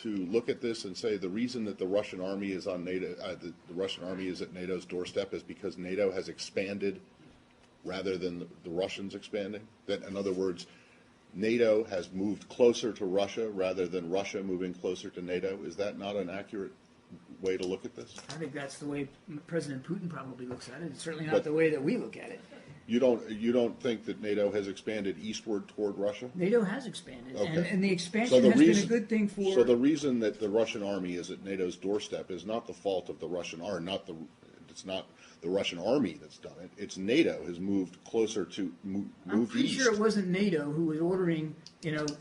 to look at this and say the reason that the Russian army is on NATO, the Russian army is at NATO's doorstep is because NATO has expanded rather than the Russians expanding? That, in other words, NATO has moved closer to Russia rather than Russia moving closer to NATO? Is that not an accurate way to look at this? I think that's the way President Putin probably looks at it. It's certainly not the way that we look at it. You don't think that NATO has expanded eastward toward Russia? NATO has expanded, Okay. and the expansion has been a good thing for. So the reason that the Russian army is at NATO's doorstep is not the fault of the Russian army. It's not the Russian army that's done it. It's NATO has moved closer to move I'm pretty east. sure it wasn't NATO who was ordering,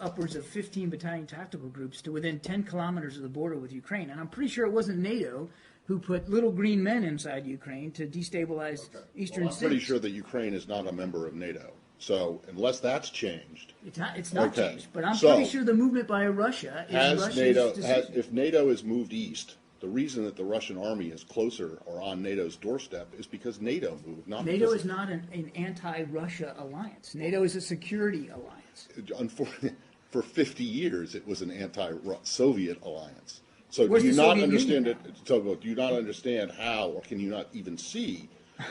upwards of 15 battalion tactical groups to within 10 kilometers of the border with Ukraine, and I'm pretty sure it wasn't NATO who put little green men inside Ukraine to destabilize eastern cities. I'm pretty sure that Ukraine is not a member of NATO. So unless that's changed, it's not okay. changed. But I'm So, pretty sure the movement by Russia is Russia's decision. if NATO is moved east, the reason that the Russian army is closer or on NATO's doorstep is because NATO moved. Not NATO because is not an anti-Russia alliance. NATO is a security alliance. Unfortunately, for 50 years, it was an anti-Soviet alliance. So Where's do you the not Soviet understand Union it? So do you not understand how, or can you not even see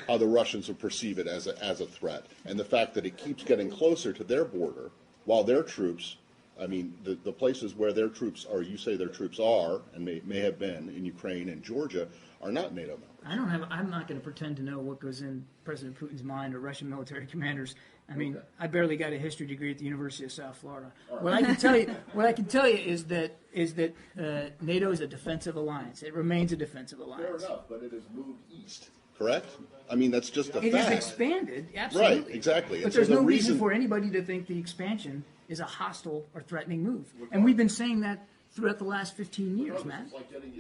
how the Russians would perceive it as a threat? And the fact that it keeps getting closer to their border, while their troops, I mean, the places where their troops are, you say their troops are, and may have been in Ukraine and Georgia, are not NATO members. I'm not going to pretend to know what goes in President Putin's mind or Russian military commanders. I mean, I barely got a history degree at the University of South Florida. What I can tell you is that NATO is a defensive alliance. It remains a defensive alliance. Fair enough, but it has moved east, correct? I mean, that's just a fact. It has expanded, absolutely. Right, exactly. But there's no reason for anybody to think the expansion is a hostile or threatening move. And we've been saying that throughout the last 15 years, man.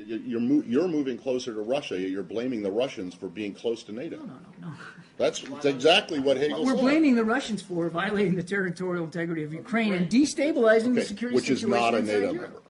You're moving closer to Russia. You're blaming the Russians for being close to NATO. No. That's exactly what Hegel said. We're blaming the Russians for violating the territorial integrity of Ukraine and destabilizing the security which is situation not a inside NATO Europe. member.